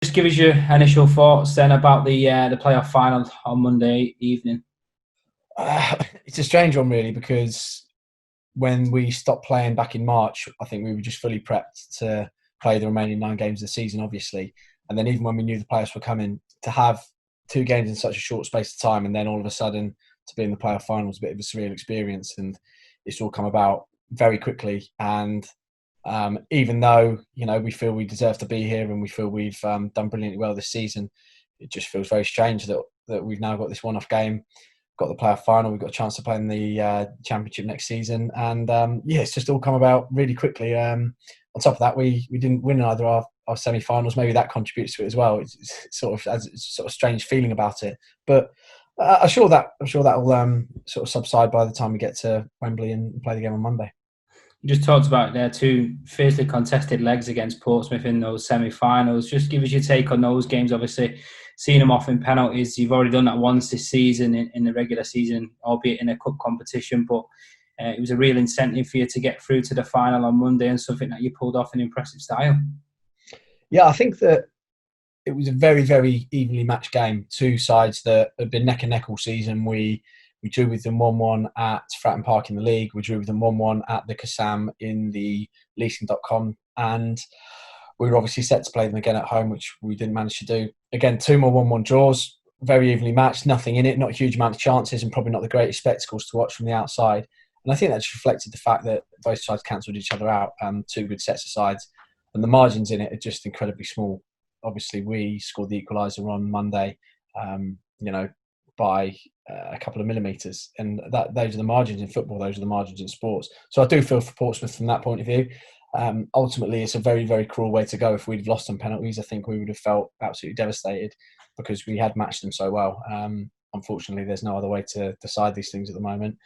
Just give us your initial thoughts then about the playoff final on Monday evening. It's a strange one, really, because when we stopped playing back in March, I think we were just fully prepped to play the remaining 9 games of the season, obviously. And then even when we knew the playoffs were coming, to have 2 games in such a short space of time and then all of a sudden to be in the playoff final was a bit of a surreal experience. And it's all come about very quickly. And even though, we feel we deserve to be here and we feel we've done brilliantly well this season, it just feels very strange that we've now got this one-off game, got the playoff final, we've got a chance to play in the championship next season, and it's just all come about really quickly. On top of that, we didn't win either our semi-finals. Maybe that contributes to it as well. It's sort of has a sort of strange feeling about it, but I'm sure that will sort of subside by the time we get to Wembley and play the game on Monday. You just talked about their two fiercely contested legs against Portsmouth in those semi-finals. Just give us your take on those games. Obviously, seeing them off in penalties, you've already done that once this season in the regular season, albeit in a cup competition. But it was a real incentive for you to get through to the final on Monday, and something that you pulled off in impressive style. Yeah, I think that it was a very, very evenly matched game. Two sides that have been neck and neck all season. We drew with them 1-1 at Fratton Park in the league. We drew with them 1-1 at the Kassam in the leasing.com. And we were obviously set to play them again at home, which we didn't manage to do. Again, 2 more 1-1 draws, very evenly matched, nothing in it, not a huge amount of chances, and probably not the greatest spectacles to watch from the outside. And I think that just reflected the fact that both sides cancelled each other out, 2 good sets of sides. And the margins in it are just incredibly small. Obviously, we scored the equaliser on Monday, by a couple of millimetres, and those are the margins in football. Those are the margins in sports. So I do feel for Portsmouth from that point of view. Ultimately, it's a very, very cruel way to go. If we'd have lost on penalties, I think we would have felt absolutely devastated because we had matched them so well. Unfortunately, there's no other way to decide these things at the moment.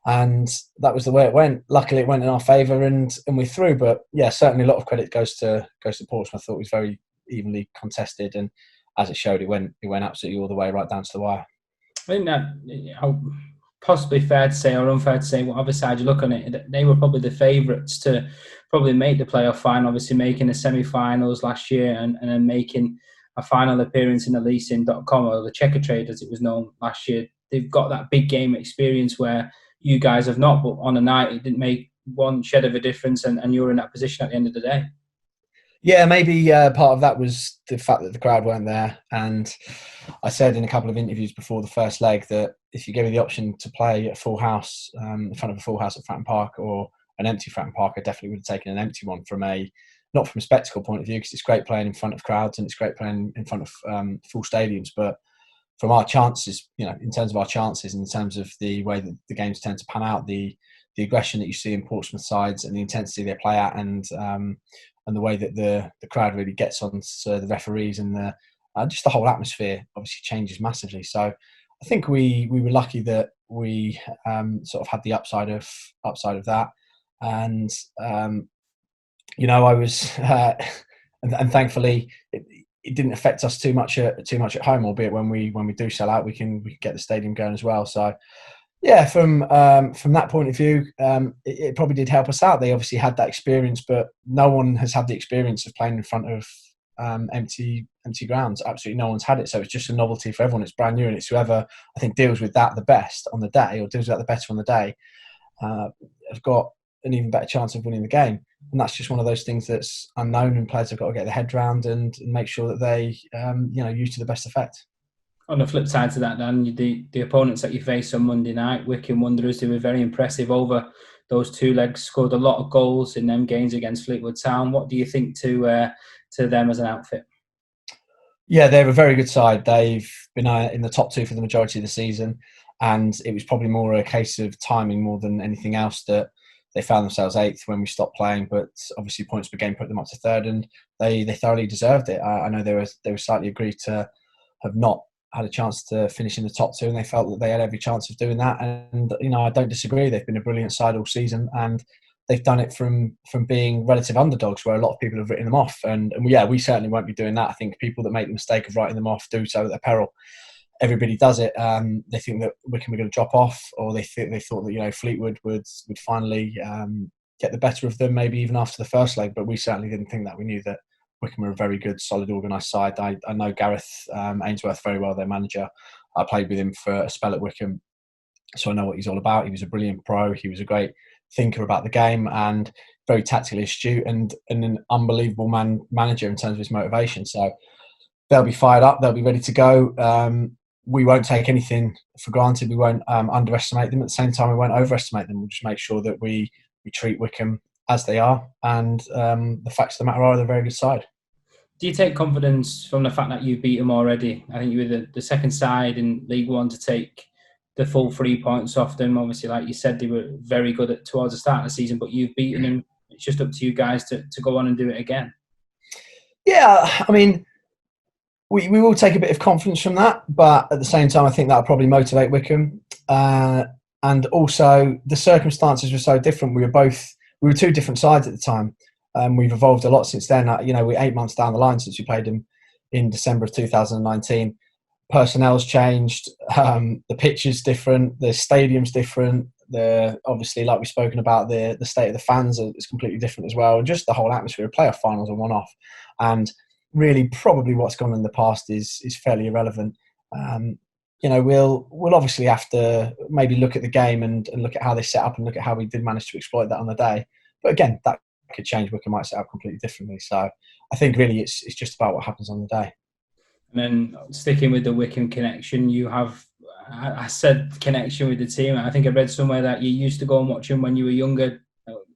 And that was the way it went. Luckily, it went in our favour, and we're through. But yeah, certainly a lot of credit goes to Portsmouth. I thought it was very evenly contested, and as it showed, it went absolutely all the way right down to the wire. I think that possibly fair to say or unfair to say, whatever side you look on it, they were probably the favourites to probably make the playoff final, obviously making the semi-finals last year and then making a final appearance in the leasing.com, or the Checker Trade as it was known last year. They've got that big game experience where you guys have not, but on a night it didn't make one shed of a difference, and you were in that position at the end of the day. Yeah, maybe part of that was the fact that the crowd weren't there. And I said in a couple of interviews before the first leg that if you gave me the option to play a full house, in front of a full house at Fratton Park or an empty Fratton Park, I definitely would have taken an empty one not from a spectacle point of view, because it's great playing in front of crowds and it's great playing in front of full stadiums. But from our chances, in terms of our chances, in terms of the way that the games tend to pan out, the aggression that you see in Portsmouth sides and the intensity they play at, and the way that the crowd really gets on to the referees, and just the whole atmosphere obviously changes massively. So I think we were lucky that we sort of had the upside of that, and I was and thankfully it didn't affect us too much at home. Albeit when we do sell out, we can get the stadium going as well. So yeah, from that point of view, it probably did help us out. They obviously had that experience, but no one has had the experience of playing in front of empty grounds. Absolutely no one's had it. So it's just a novelty for everyone. It's brand new, and it's whoever I think deals with that the best on the day, or deals with that the better on the day, have got an even better chance of winning the game. And that's just one of those things that's unknown, and players have got to get their head around and make sure that they use to the best effect. On the flip side to that, Dan, the opponents that you faced on Monday night, Wycombe Wanderers, they were very impressive over those 2 legs, scored a lot of goals in them games against Fleetwood Town. What do you think to them as an outfit? Yeah, they're a very good side. They've been in the top 2 for the majority of the season, and it was probably more a case of timing more than anything else that they found themselves 8th when we stopped playing. But obviously points per game put them up to 3rd, and they thoroughly deserved it. I know they were slightly aggrieved to have not had a chance to finish in the top 2, and they felt that they had every chance of doing that. And I don't disagree. They've been a brilliant side all season, and they've done it from being relative underdogs, where a lot of people have written them off. And yeah, we certainly won't be doing that. I think people that make the mistake of writing them off do so at their peril. Everybody does it. They think that Wycombe are going to drop off, or they thought that Fleetwood would finally get the better of them, maybe even after the first leg. But we certainly didn't think that. We knew that Wycombe are a very good, solid, organised side. I know Gareth Ainsworth very well, their manager. I played with him for a spell at Wycombe, so I know what he's all about. He was a brilliant pro. He was a great thinker about the game and very tactically astute and an unbelievable manager in terms of his motivation. So they'll be fired up. They'll be ready to go. We won't take anything for granted. We won't underestimate them. At the same time, we won't overestimate them. We'll just make sure that we treat Wycombe as they are. And the facts of the matter are they're a very good side. Do you take confidence from the fact that you've beat them already? I think you were the second side in League One to take the full 3 points off them. Obviously, like you said, they were very good towards the start of the season, but you've beaten them. It's just up to you guys to go on and do it again. Yeah, I mean, we will take a bit of confidence from that, but at the same time, I think that'll probably motivate Wycombe. And also, the circumstances were so different. We were two different sides at the time. We've evolved a lot since then. We're 8 months down the line since we played them in December of 2019. Personnel's changed. The pitch is different. The stadium's different. Obviously, like we've spoken about, the state of the fans is completely different as well. Just the whole atmosphere of playoff finals are one-off. And really, probably what's gone in the past is fairly irrelevant. We'll obviously have to maybe look at the game and look at how they set up and look at how we did manage to exploit that on the day. But again, that could change. Wycombe might set up completely differently. So I think really it's just about what happens on the day. And then sticking with the Wycombe connection, you have, I said connection with the team. I think I read somewhere that you used to go and watch them when you were younger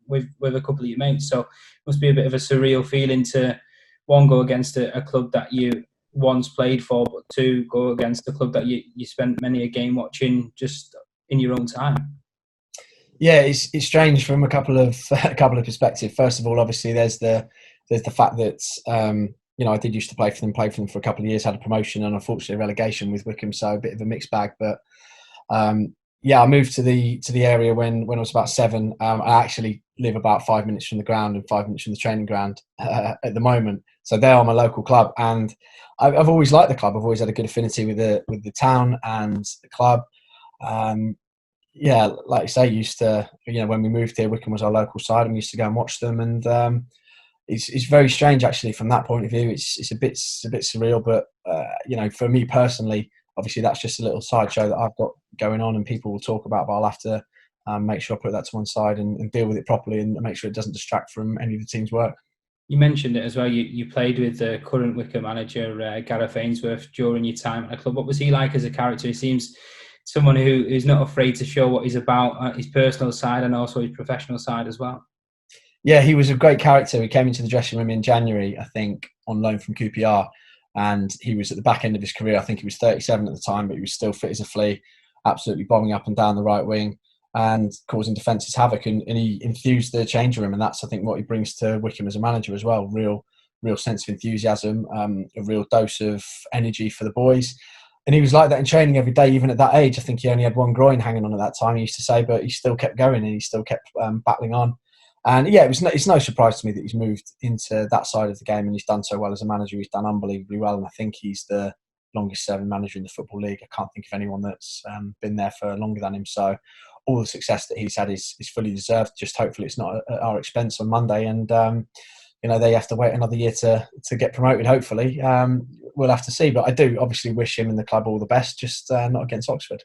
with a couple of your mates. So it must be a bit of a surreal feeling to, one, go against a club that you once played for, but two, go against a club that you spent many a game watching just in your own time. Yeah, it's strange from a couple of perspectives. First of all, obviously, there's the fact that I did used to play for them for a couple of years, had a promotion and unfortunately a relegation with Wycombe, so a bit of a mixed bag. But I moved to the area when I was about 7. I actually live about 5 minutes from the ground and 5 minutes from the training ground at the moment. So they are my local club, and I've always liked the club. I've always had a good affinity with the town and the club. Like I say, used to, when we moved here, Wycombe was our local side, and we used to go and watch them. And it's very strange actually from that point of view. It's a bit surreal, but for me personally, obviously that's just a little sideshow that I've got going on, and people will talk about. But I'll have to make sure I put that to one side and deal with it properly, and make sure it doesn't distract from any of the team's work. You mentioned it as well. You played with the current Wycombe manager, Gareth Ainsworth, during your time at the club. What was he like as a character? He seems someone who's not afraid to show what he's about, his personal side and also his professional side as well. Yeah, he was a great character. He came into the dressing room in January, I think, on loan from QPR, and he was at the back end of his career. I think he was 37 at the time, but he was still fit as a flea, absolutely bombing up and down the right wing and causing defences havoc. And he enthused the change room, and that's, I think, what he brings to Wycombe as a manager as well. Real sense of enthusiasm, a real dose of energy for the boys. And he was like that in training every day, even at that age. I think he only had one groin hanging on at that time, he used to say, but he still kept going and he still kept battling on. And yeah, it's no surprise to me that he's moved into that side of the game, and he's done so well as a manager. He's done unbelievably well, and I think he's the longest serving manager in the Football League. I can't think of anyone that's been there for longer than him. So all the success that he's had is fully deserved. Just hopefully it's not at our expense on Monday, and they have to wait another year to get promoted. Hopefully, we'll have to see. But I do obviously wish him and the club all the best. Just not against Oxford.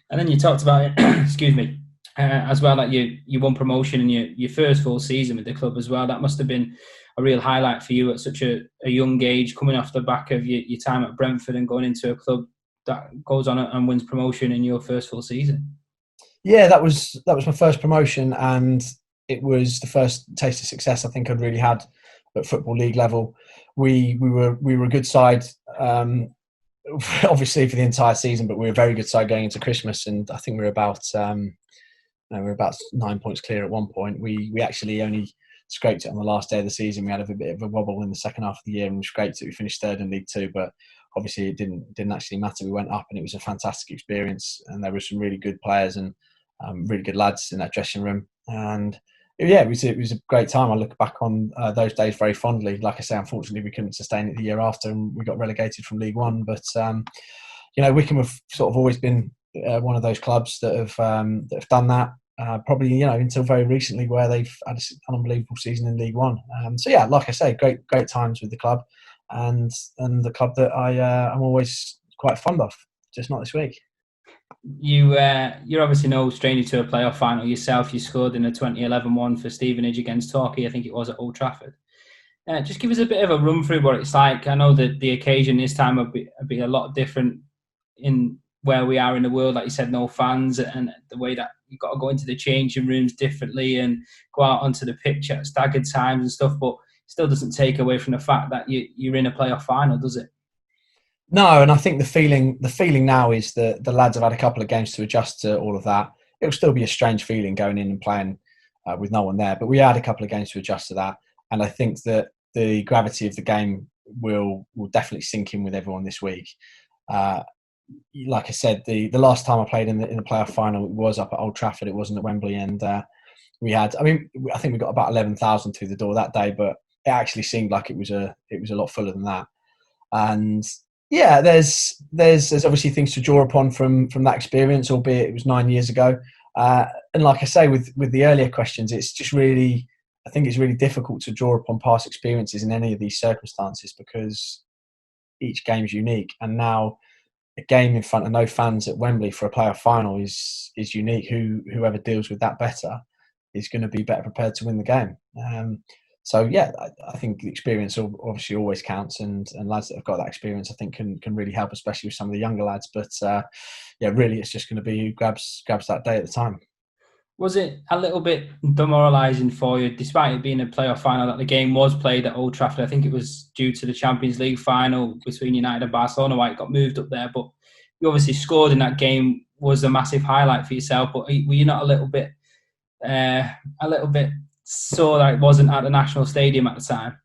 And then you talked about excuse me. As well, that you won promotion in your first full season with the club as well. That must have been a real highlight for you at such a young age, coming off the back of your time at Brentford and going into a club that goes on and wins promotion in your first full season. Yeah, that was my first promotion, and it was the first taste of success I think I'd really had at Football League level. We were a good side, obviously for the entire season, but we were a very good side going into Christmas, and I think we were about 9 points clear at one point. We actually only scraped it on the last day of the season. We had a bit of a wobble in the second half of the year, and we scraped it. We finished third in League Two, but obviously it didn't actually matter. We went up, and it was a fantastic experience, and there were some really good players and really good lads in that dressing room. And yeah, it was a great time. I look back on those days very fondly. Like I say, unfortunately we couldn't sustain it the year after, and we got relegated from League One. But Wycombe have sort of always been one of those clubs that have done that. probably until very recently, where they've had an unbelievable season in League One. So yeah, like I say, great times with the club, and the club that I'm always quite fond of. Just not this week. You're obviously no stranger to a playoff final yourself. You scored in a 2011 one for Stevenage against Torquay, I think it was, at Old Trafford. Just give us a bit of a run through what it's like. I know that the occasion this time will be a lot different in where we are in the world. Like you said, no fans, and the way that you've got to go into the changing rooms differently and go out onto the pitch at staggered times and stuff, but still doesn't take away from the fact that you're in a playoff final, does it? No, and I think the feeling now is that the lads have had a couple of games to adjust to all of that. It'll still be a strange feeling going in and playing with no one there, but we had a couple of games to adjust to that, and I think that the gravity of the game will definitely sink in with everyone this week. Like I said, the last time I played in the playoff final was up at Old Trafford. It wasn't at Wembley, and we had. I mean, I think we got about 11,000 through the door that day, but it actually seemed like it was a lot fuller than that. And yeah, there's obviously things to draw upon from that experience, albeit it was 9 years ago. And like I say, with the earlier questions, it's just really, I think it's really difficult to draw upon past experiences in any of these circumstances because each game is unique. And now a game in front of no fans at Wembley for a playoff final is unique. Whoever deals with that better is going to be better prepared to win the game. So yeah, I think the experience obviously always counts, and lads that have got that experience, I think, can really help, especially with some of the younger lads. But yeah, really, it's just going to be who grabs that day at the time. Was it a little bit demoralising for you, despite it being a playoff final, that the game was played at Old Trafford? I think it was due to the Champions League final between United and Barcelona why it got moved up there. But you obviously scored in that game, was a massive highlight for yourself. But were you not a little bit sore that it wasn't at the National Stadium at the time?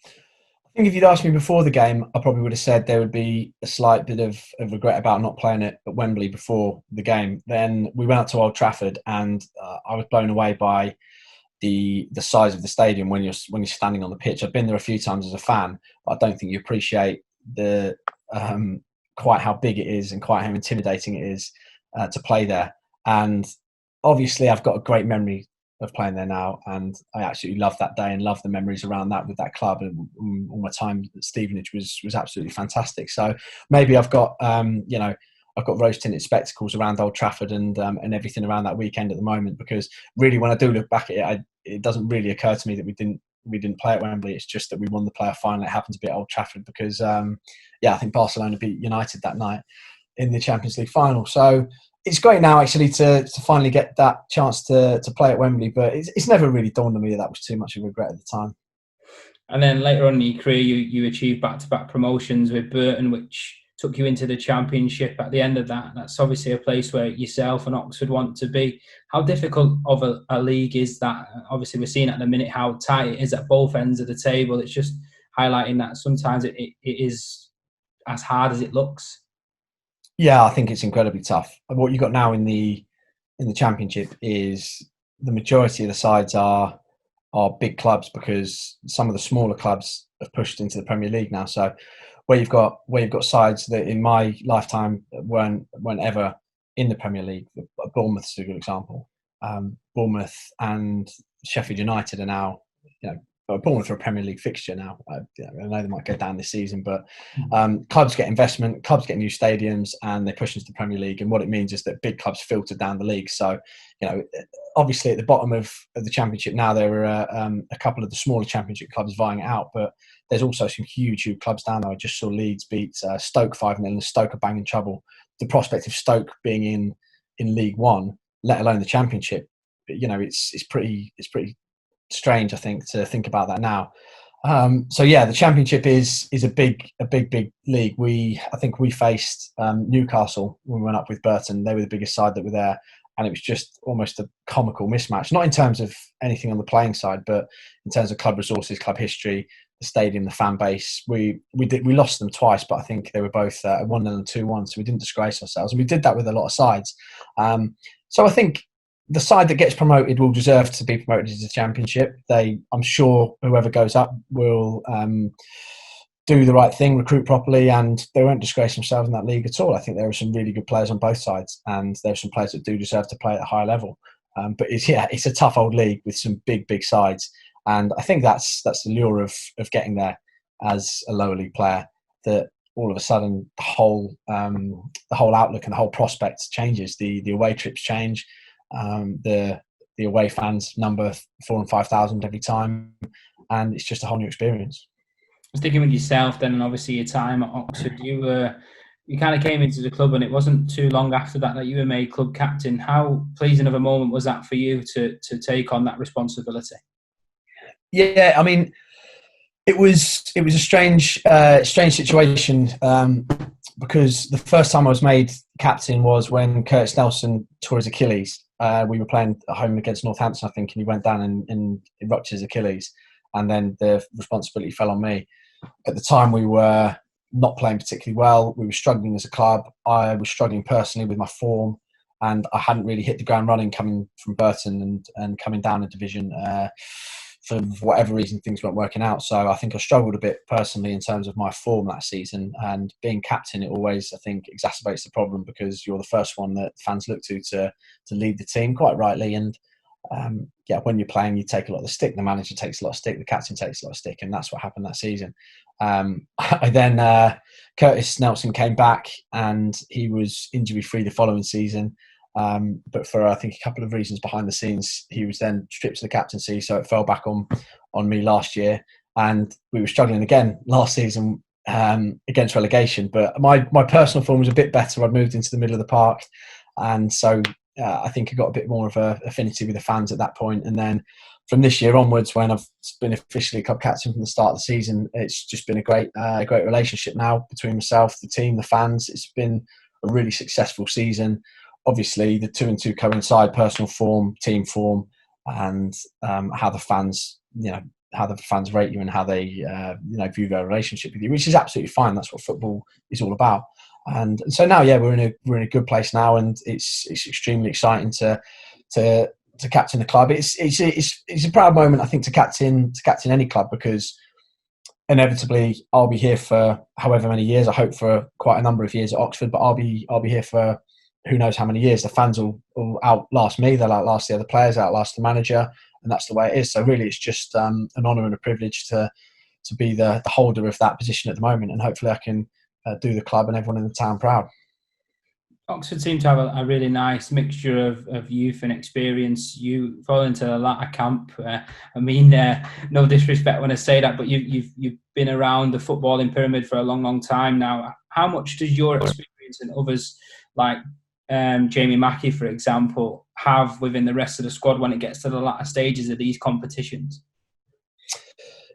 I think if you'd asked me before the game, I probably would have said there would be a slight bit of regret about not playing it at Wembley before the game. Then we went out to Old Trafford, and I was blown away by the size of the stadium when you're standing on the pitch. I've been there a few times as a fan, but I don't think you appreciate the quite how big it is and quite how intimidating it is to play there. And obviously, I've got a great memory of playing there now, and I absolutely love that day and love the memories around that with that club, and all my time at Stevenage was absolutely fantastic. So maybe I've got I've got rose-tinted spectacles around Old Trafford and everything around that weekend at the moment, because really when I do look back at it, it doesn't really occur to me that we didn't play at Wembley. It's just that we won the playoff final. It happened to be at Old Trafford because I think Barcelona beat United that night in the Champions League final. So it's great now actually to finally get that chance to play at Wembley, but it's never really dawned on me that was too much of a regret at the time. And then later on in your career, you achieved back-to-back promotions with Burton, which took you into the Championship at the end of that. That's obviously a place where yourself and Oxford want to be. How difficult of a league is that? Obviously, we're seeing at the minute how tight it is at both ends of the table. It's just highlighting that sometimes it is as hard as it looks. Yeah, I think it's incredibly tough. What you've got now in the Championship is the majority of the sides are big clubs, because some of the smaller clubs have pushed into the Premier League now. So where you've got sides that in my lifetime weren't ever in the Premier League. Bournemouth's a good example. Bournemouth and Sheffield United are now, Bournemouth are a Premier League fixture now. I know they might go down this season, but clubs get investment, clubs get new stadiums, and they push into the Premier League. And what it means is that big clubs filter down the league. So, obviously at the bottom of the Championship now, there are a couple of the smaller Championship clubs vying it out, but there's also some huge clubs down there. I just saw Leeds beat Stoke 5-0, and Stoke are banging trouble. The prospect of Stoke being in League One, let alone the Championship, it's pretty strange, I think, to think about that now. So yeah, the Championship is a big league. I think we faced Newcastle when we went up with Burton. They were the biggest side that were there, and it was just almost a comical mismatch. Not in terms of anything on the playing side, but in terms of club resources, club history, the stadium, the fan base. We lost them twice, but I think they were both 1-0 and 2-1, so we didn't disgrace ourselves, and we did that with a lot of sides. So I think the side that gets promoted will deserve to be promoted to the Championship. I'm sure whoever goes up will do the right thing, recruit properly, and they won't disgrace themselves in that league at all. I think there are some really good players on both sides, and there are some players that do deserve to play at a higher level. But it's a tough old league with some big sides, and I think that's the lure of getting there as a lower league player. That all of a sudden the whole outlook and the whole prospect changes. The away trips change. The away fans number 4,000 and 5,000 every time, and it's just a whole new experience. Sticking with yourself then, and obviously your time at Oxford, you kind of came into the club, and it wasn't too long after that you were made club captain. How pleasing of a moment was that for you to take on that responsibility? Yeah, I mean, it was a strange situation, because the first time I was made captain was when Curtis Nelson tore his Achilles. We were playing at home against Northampton, I think, and he went down and ruptured his Achilles, and then the responsibility fell on me. At the time, we were not playing particularly well. We were struggling as a club. I was struggling personally with my form, and I hadn't really hit the ground running coming from Burton and coming down a division. For whatever reason, things weren't working out. So I think I struggled a bit personally in terms of my form that season. And being captain, it always, I think, exacerbates the problem, because you're the first one that fans look to lead the team, quite rightly. And when you're playing, you take a lot of the stick. The manager takes a lot of stick. The captain takes a lot of stick, and that's what happened that season. Curtis Nelson came back, and he was injury free the following season. But for, I think, a couple of reasons behind the scenes, he was then stripped of the captaincy, so it fell back on me last year, and we were struggling again last season against relegation. But my personal form was a bit better. I'd moved into the middle of the park, and so I think I got a bit more of a affinity with the fans at that point. And then from this year onwards, when I've been officially club captain from the start of the season, it's just been a great relationship now between myself, the team, the fans. It's been a really successful season. Obviously, the 2 and 2 coincide: personal form, team form, and how the fans rate you and how they view their relationship with you, which is absolutely fine. That's what football is all about. And so now, we're in a good place now, and it's extremely exciting to captain the club. It's a proud moment, I think, to captain any club, because inevitably I'll be here for however many years. I hope for quite a number of years at Oxford, but I'll be here for who knows how many years. The fans will outlast me, they'll outlast the other players, outlast the manager, and that's the way it is. So really, it's just an honour and a privilege to be the holder of that position at the moment, and hopefully I can do the club and everyone in the town proud. Oxford seem to have a really nice mixture of youth and experience. You fall into the latter camp. No disrespect when I say that, but you've been around the footballing pyramid for a long time now. How much does your experience and others, like Jamie Mackey, for example, have within the rest of the squad when it gets to the latter stages of these competitions?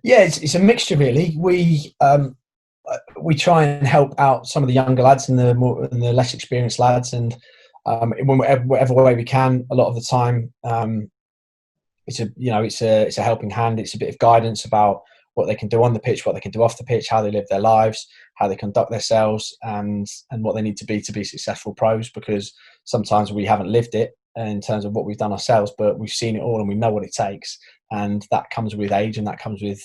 Yeah, it's a mixture, really. We try and help out some of the younger lads and the less experienced lads, and whatever way we can. A lot of the time, it's a helping hand. It's a bit of guidance about what they can do on the pitch, what they can do off the pitch, how they live their lives, how they conduct themselves, and what they need to be successful pros. Because sometimes we haven't lived it in terms of what we've done ourselves, but we've seen it all and we know what it takes. And that comes with age, and that comes with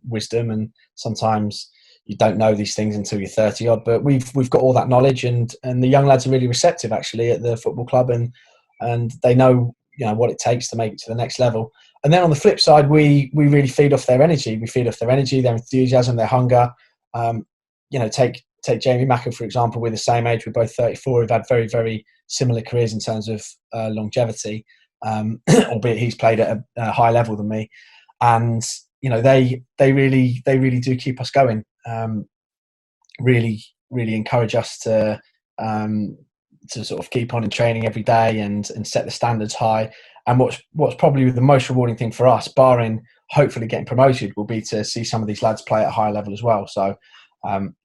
wisdom. And sometimes you don't know these things until you're 30 odd. But we've got all that knowledge, and the young lads are really receptive actually at the football club, and they know what it takes to make it to the next level. And then on the flip side, we really feed off their energy. We feed off their energy, their enthusiasm, their hunger. Take Jamie Macken, for example. We're the same age. We're both 34. We've had very, very similar careers in terms of longevity, albeit he's played at a higher level than me. And they really do keep us going. Really encourage us to sort of keep on in training every day and set the standards high. And what's probably the most rewarding thing for us, barring hopefully getting promoted, will be to see some of these lads play at a higher level as well. So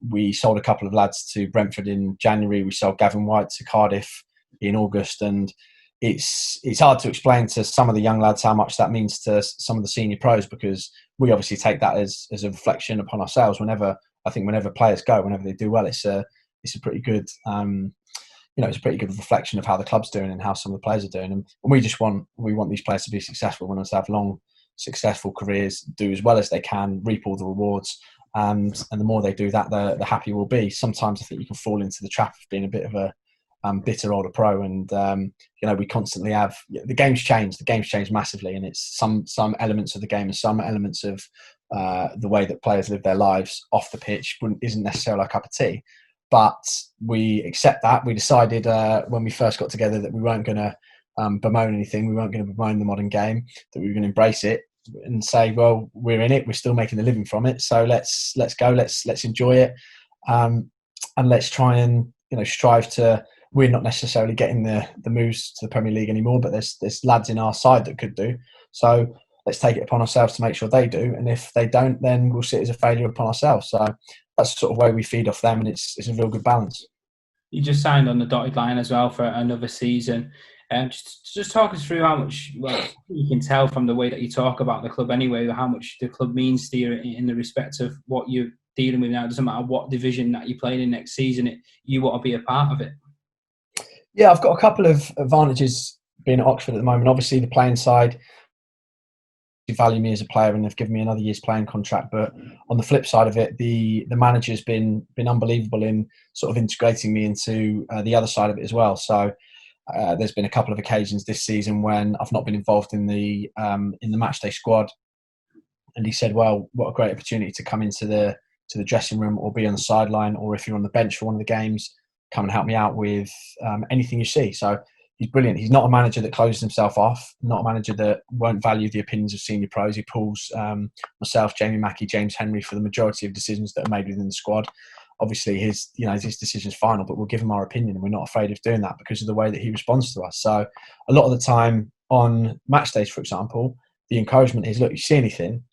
we sold a couple of lads to Brentford in January. We sold Gavin White to Cardiff in August, and it's hard to explain to some of the young lads how much that means to some of the senior pros, because we obviously take that as a reflection upon ourselves. Whenever players go, whenever they do well, it's a pretty good it's a pretty good reflection of how the club's doing and how some of the players are doing. And we want these players to be successful. We want us to have long, successful careers, do as well as they can, reap all the rewards. And the more they do that, the happier we'll be. Sometimes I think you can fall into the trap of being a bit of a bitter older pro, and we constantly have the game's changed. The game's changed massively, and it's some elements of the game and some elements of the way that players live their lives off the pitch isn't necessarily a cup of tea. But we accept that. We decided when we first got together that we weren't going to bemoan anything. We weren't going to bemoan the modern game. That we were going to embrace it and say, well, we're in it. We're still making a living from it. So let's go. Let's enjoy it, and let's try and strive to. We're not necessarily getting the moves to the Premier League anymore, but there's lads in our side that could do. So let's take it upon ourselves to make sure they do. And if they don't, then we'll see it as a failure upon ourselves. So that's the sort of way we feed off them, and it's a real good balance. You just signed on the dotted line as well for another season. Just talk us through how much, well, you can tell from the way that you talk about the club anyway, how much the club means to you in the respect of what you're dealing with now. It doesn't matter what division that you're playing in next season, you want to be a part of it. Yeah, I've got a couple of advantages being at Oxford at the moment. Obviously, the playing side, they value me as a player and they've given me another year's playing contract. But on the flip side of it, the manager's been unbelievable in sort of integrating me into the other side of it as well. So there's been a couple of occasions this season when I've not been involved in the matchday squad, and he said, "Well, what a great opportunity to come into the dressing room or be on the sideline, or if you're on the bench for one of the games, come and help me out with anything you see." So he's brilliant. He's not a manager that closes himself off, not a manager that won't value the opinions of senior pros. He pulls myself, Jamie Mackey, James Henry for the majority of decisions that are made within the squad. Obviously, his decision's final, but we'll give him our opinion, and we're not afraid of doing that because of the way that he responds to us. So a lot of the time on match days, for example, the encouragement is, look, you see anything,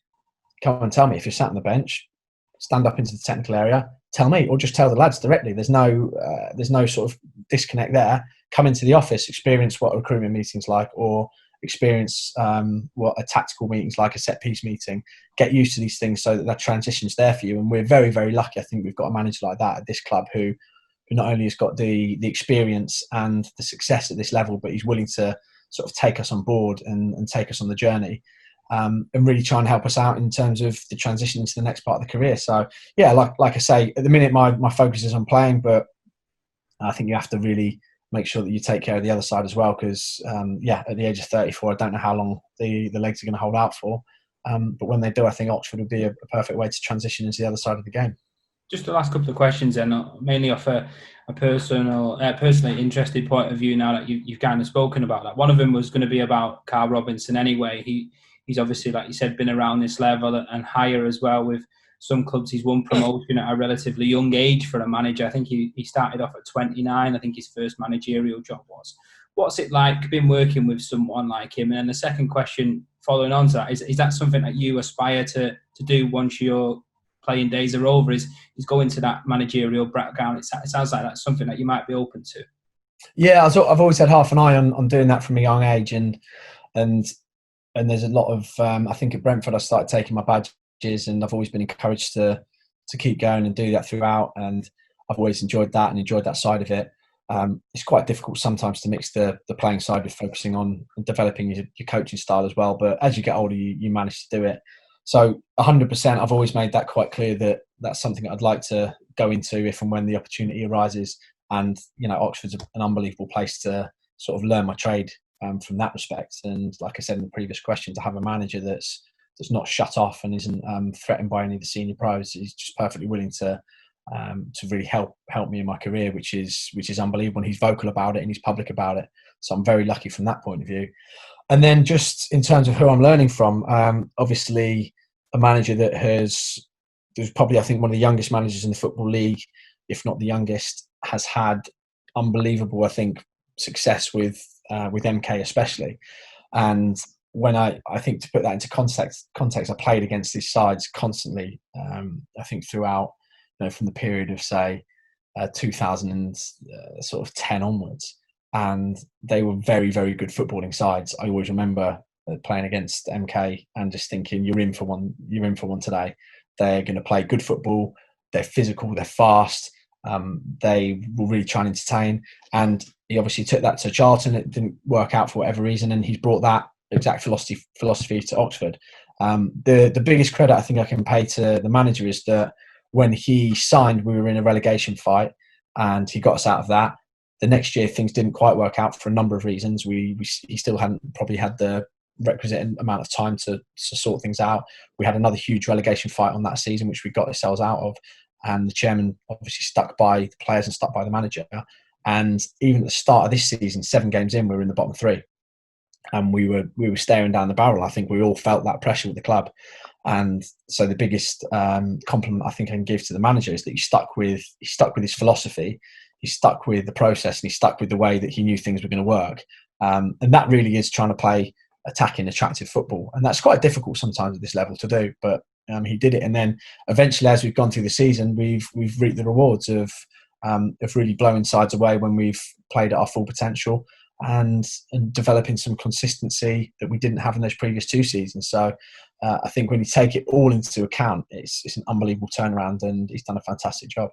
come and tell me. If you're sat on the bench, stand up into the technical area, tell me, or just tell the lads directly. There's no sort of disconnect there. Come into the office, experience what a recruitment meeting's like, or experience what a tactical meeting's like, a set piece meeting. Get used to these things so that transition's there for you. And we're very, very lucky. I think we've got a manager like that at this club who not only has got the experience and the success at this level, but he's willing to sort of take us on board and take us on the journey. And really try and help us out in terms of the transition into the next part of the career. So yeah, like I say, at the minute my focus is on playing, but I think you have to really make sure that you take care of the other side as well, because at the age of 34, I don't know how long the legs are going to hold out for. But when they do, I think Oxford would be a perfect way to transition into the other side of the game. Just the last couple of questions, then, mainly off a personally interested point of view. Now that you've kind of spoken about that, one of them was going to be about Carl Robinson. Anyway, he's obviously, like you said, been around this level and higher as well. With some clubs, he's won promotion at a relatively young age for a manager. I think he started off at 29. I think his first managerial job was. What's it like being working with someone like him? And then the second question following on to that is that something that you aspire to do once your playing days are over? Is go into that managerial background? It sounds like that's something that you might be open to. Yeah, I've always had half an eye on doing that from a young age, and there's a lot of I think at Brentford I started taking my badges, and I've always been encouraged to keep going and do that throughout, and I've always enjoyed that and enjoyed that side of it. It's quite difficult sometimes to mix the playing side with focusing on developing your coaching style as well, but as you get older you manage to do it. So 100%, I've always made that quite clear that that's something I'd like to go into if and when the opportunity arises. And Oxford's an unbelievable place to sort of learn my trade from that respect. And like I said in the previous question, to have a manager that's not shut off and isn't threatened by any of the senior pros, he's just perfectly willing to really help me in my career, which is unbelievable. And he's vocal about it and he's public about it. So I'm very lucky from that point of view. And then just in terms of who I'm learning from, obviously a manager that there's probably, I think, one of the youngest managers in the Football League, if not the youngest, has had unbelievable, I think, success with MK especially. And when I think, to put that into context, I played against these sides constantly. I think throughout, from the period of say 2010 onwards, and they were very, very good footballing sides. I always remember playing against MK and just thinking, you're in for one today. They're going to play good football. They're physical. They're fast. They will really try and entertain. And he obviously took that to Charlton. It didn't work out for whatever reason, and he's brought that exact philosophy to Oxford. The biggest credit I think I can pay to the manager is that when he signed, we were in a relegation fight, and he got us out of that. The next year, things didn't quite work out for a number of reasons. He still hadn't probably had the requisite amount of time to sort things out. We had another huge relegation fight on that season, which we got ourselves out of. And the chairman obviously stuck by the players and stuck by the manager. And even at the start of this season, 7 games in, we were in the bottom 3. And we were staring down the barrel. I think we all felt that pressure with the club. And so the biggest compliment I think I can give to the manager is that he stuck with his philosophy, he stuck with the process, and he stuck with the way that he knew things were going to work. And that really is trying to play attacking, attractive football. And that's quite difficult sometimes at this level to do, but he did it. And then eventually, as we've gone through the season, we've reaped the rewards of really blowing sides away when we've played at our full potential, and developing some consistency that we didn't have in those previous 2 seasons. So I think when you take it all into account, it's an unbelievable turnaround, and he's done a fantastic job.